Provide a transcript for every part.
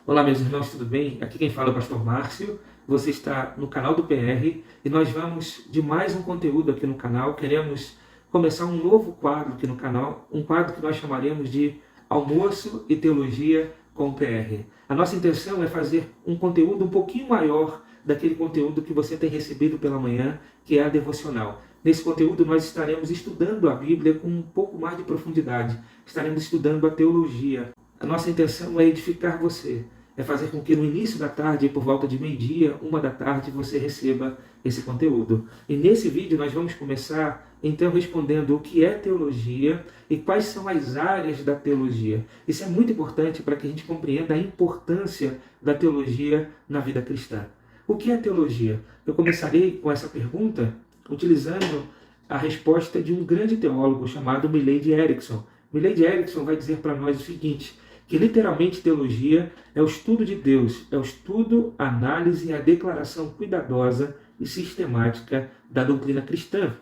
Olá, meus irmãos, tudo bem? Aqui quem fala é o pastor Márcio. Você está no canal do PR e nós vamos de mais um conteúdo aqui no canal. Queremos começar um novo quadro aqui no canal, um quadro que nós chamaremos de Almoço e Teologia com o PR. A nossa intenção é fazer um conteúdo um pouquinho maior daquele conteúdo que você tem recebido pela manhã, que é a devocional. Nesse conteúdo nós estaremos estudando a Bíblia com um pouco mais de profundidade. Estaremos estudando a teologia. A nossa intenção é edificar você. É fazer com que no início da tarde, por volta de meio-dia, 13h, você receba esse conteúdo. E nesse vídeo nós vamos começar, então, respondendo o que é teologia e quais são as áreas da teologia. Isso é muito importante para que a gente compreenda a importância da teologia na vida cristã. O que é teologia? Eu começarei com essa pergunta utilizando a resposta de um grande teólogo chamado Milley de Erickson. Milley de Erickson vai dizer para nós o seguinte, que literalmente teologia é o estudo de Deus, é o estudo, a análise e a declaração cuidadosa e sistemática da doutrina cristã.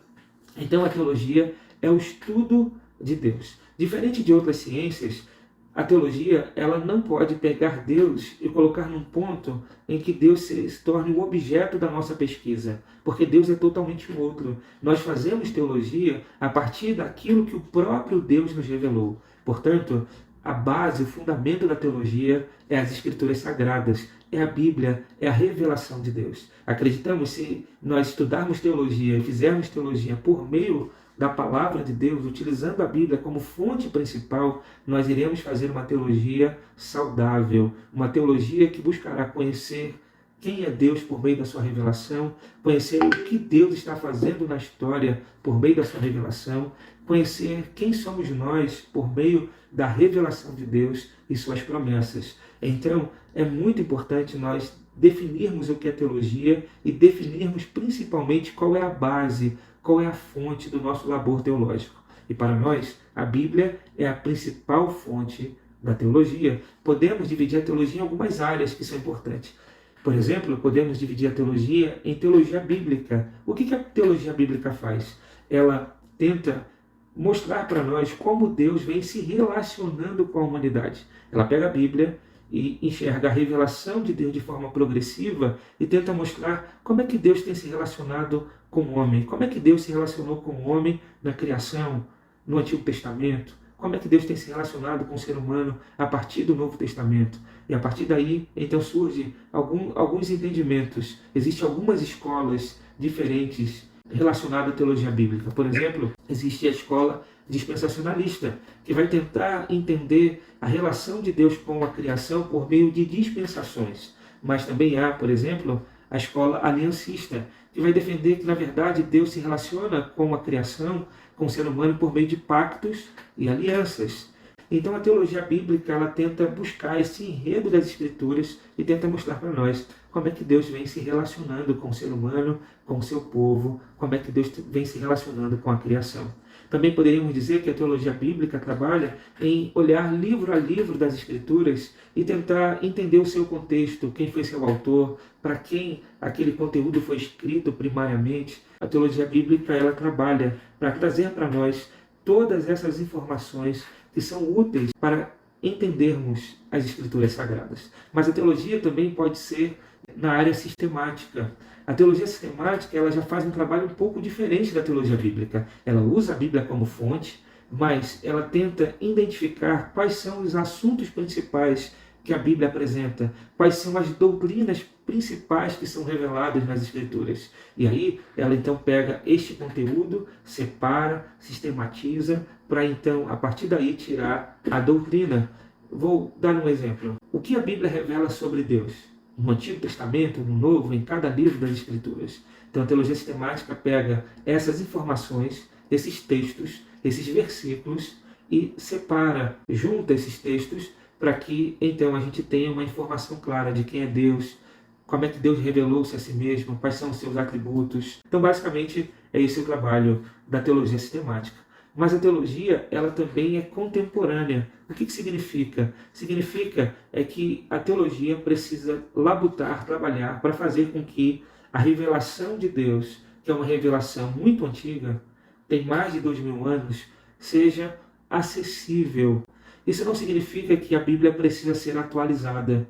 Então a teologia é o estudo de Deus. Diferente de outras ciências, a teologia ela não pode pegar Deus e colocar num ponto em que Deus se torne o objeto da nossa pesquisa, porque Deus é totalmente outro. Nós fazemos teologia a partir daquilo que o próprio Deus nos revelou. Portanto, a base, o fundamento da teologia é as Escrituras Sagradas, é a Bíblia, é a revelação de Deus. Acreditamos, se nós estudarmos teologia e fizermos teologia por meio da palavra de Deus, utilizando a Bíblia como fonte principal, nós iremos fazer uma teologia saudável, uma teologia que buscará conhecer quem é Deus por meio da sua revelação, conhecer o que Deus está fazendo na história por meio da sua revelação, conhecer quem somos nós por meio da revelação de Deus e suas promessas. Então, é muito importante nós definirmos o que é teologia e definirmos principalmente qual é a base, qual é a fonte do nosso labor teológico. E para nós, a Bíblia é a principal fonte da teologia. Podemos dividir a teologia em algumas áreas que são importantes. Por exemplo, podemos dividir a teologia em teologia bíblica. O que a teologia bíblica faz? Ela tenta mostrar para nós como Deus vem se relacionando com a humanidade. Ela pega a Bíblia e enxerga a revelação de Deus de forma progressiva e tenta mostrar como é que Deus tem se relacionado com o homem, como é que Deus se relacionou com o homem na criação, no Antigo Testamento, como é que Deus tem se relacionado com o ser humano a partir do Novo Testamento. E a partir daí, então, surge alguns entendimentos. Existem algumas escolas diferentes relacionadas à teologia bíblica. Por exemplo, existe a escola dispensacionalista, que vai tentar entender a relação de Deus com a criação por meio de dispensações. Mas também há, por exemplo, a escola aliancista, que vai defender que, na verdade, Deus se relaciona com a criação, com o ser humano, por meio de pactos e alianças. Então a teologia bíblica ela tenta buscar esse enredo das Escrituras e tenta mostrar para nós como é que Deus vem se relacionando com o ser humano, com o seu povo, como é que Deus vem se relacionando com a criação. Também poderíamos dizer que a teologia bíblica trabalha em olhar livro a livro das Escrituras e tentar entender o seu contexto, quem foi seu autor, para quem aquele conteúdo foi escrito primariamente. A teologia bíblica ela trabalha para trazer para nós todas essas informações que são úteis para entendermos as Escrituras Sagradas. Mas a teologia também pode ser na área sistemática. A teologia sistemática ela já faz um trabalho um pouco diferente da teologia bíblica. Ela usa a Bíblia como fonte, mas ela tenta identificar quais são os assuntos principais que a Bíblia apresenta, quais são as doutrinas principais que são reveladas nas Escrituras. E aí ela então pega este conteúdo, separa, sistematiza, para então, a partir daí, tirar a doutrina. Vou dar um exemplo. O que a Bíblia revela sobre Deus? No Antigo Testamento, no Novo, em cada livro das Escrituras. Então a teologia sistemática pega essas informações, esses textos, esses versículos e separa, junta esses textos para que então a gente tenha uma informação clara de quem é Deus, como é que Deus revelou-se a si mesmo, quais são os seus atributos. Então basicamente é esse o trabalho da teologia sistemática. Mas a teologia, ela também é contemporânea. O que significa? Significa que a teologia precisa labutar, trabalhar para fazer com que a revelação de Deus, que é uma revelação muito antiga, tem mais de 2000 anos, seja acessível. Isso não significa que a Bíblia precisa ser atualizada.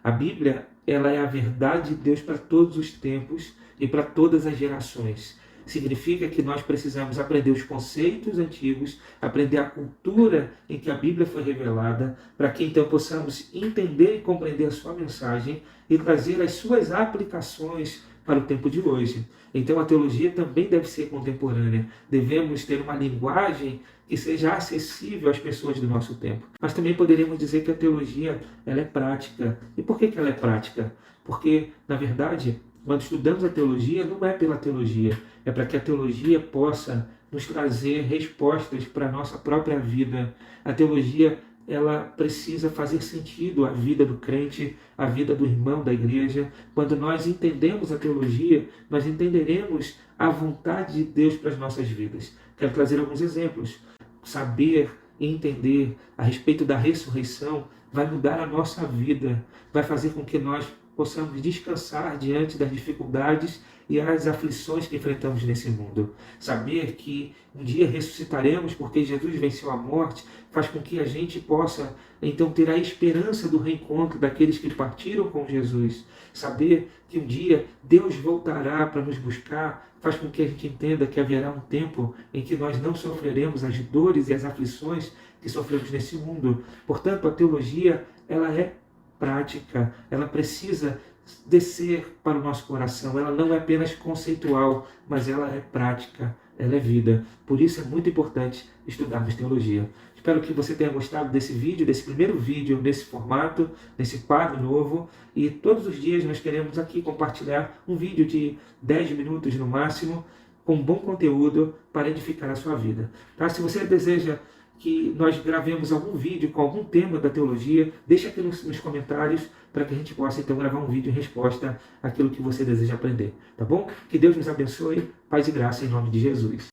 A Bíblia, ela é a verdade de Deus para todos os tempos e para todas as gerações. Significa que nós precisamos aprender os conceitos antigos, aprender a cultura em que a Bíblia foi revelada, para que então possamos entender e compreender a sua mensagem e trazer as suas aplicações para o tempo de hoje. Então a teologia também deve ser contemporânea. Devemos ter uma linguagem que seja acessível às pessoas do nosso tempo. Mas também poderíamos dizer que a teologia ela é prática. E por que ela é prática? Porque, na verdade, quando estudamos a teologia, não é pela teologia, é para que a teologia possa nos trazer respostas para a nossa própria vida. A teologia, ela precisa fazer sentido à vida do crente, à vida do irmão da igreja. Quando nós entendemos a teologia, nós entenderemos a vontade de Deus para as nossas vidas. Quero trazer alguns exemplos. Saber e entender a respeito da ressurreição vai mudar a nossa vida, vai fazer com que nós possamos descansar diante das dificuldades e as aflições que enfrentamos nesse mundo. Saber que um dia ressuscitaremos porque Jesus venceu a morte faz com que a gente possa então ter a esperança do reencontro daqueles que partiram com Jesus. Saber que um dia Deus voltará para nos buscar faz com que a gente entenda que haverá um tempo em que nós não sofreremos as dores e as aflições que sofremos nesse mundo. Portanto, a teologia ela é prática, ela precisa descer para o nosso coração, ela não é apenas conceitual, mas ela é prática, ela é vida. Por isso é muito importante estudarmos teologia. Espero que você tenha gostado desse vídeo, desse primeiro vídeo, nesse formato, nesse quadro novo. E todos os dias nós queremos aqui compartilhar um vídeo de 10 minutos no máximo, com bom conteúdo para edificar a sua vida. Tá? Se você deseja que nós gravemos algum vídeo com algum tema da teologia, deixa aqui nos comentários para que a gente possa então gravar um vídeo em resposta àquilo que você deseja aprender, tá bom? Que Deus nos abençoe, paz e graça em nome de Jesus.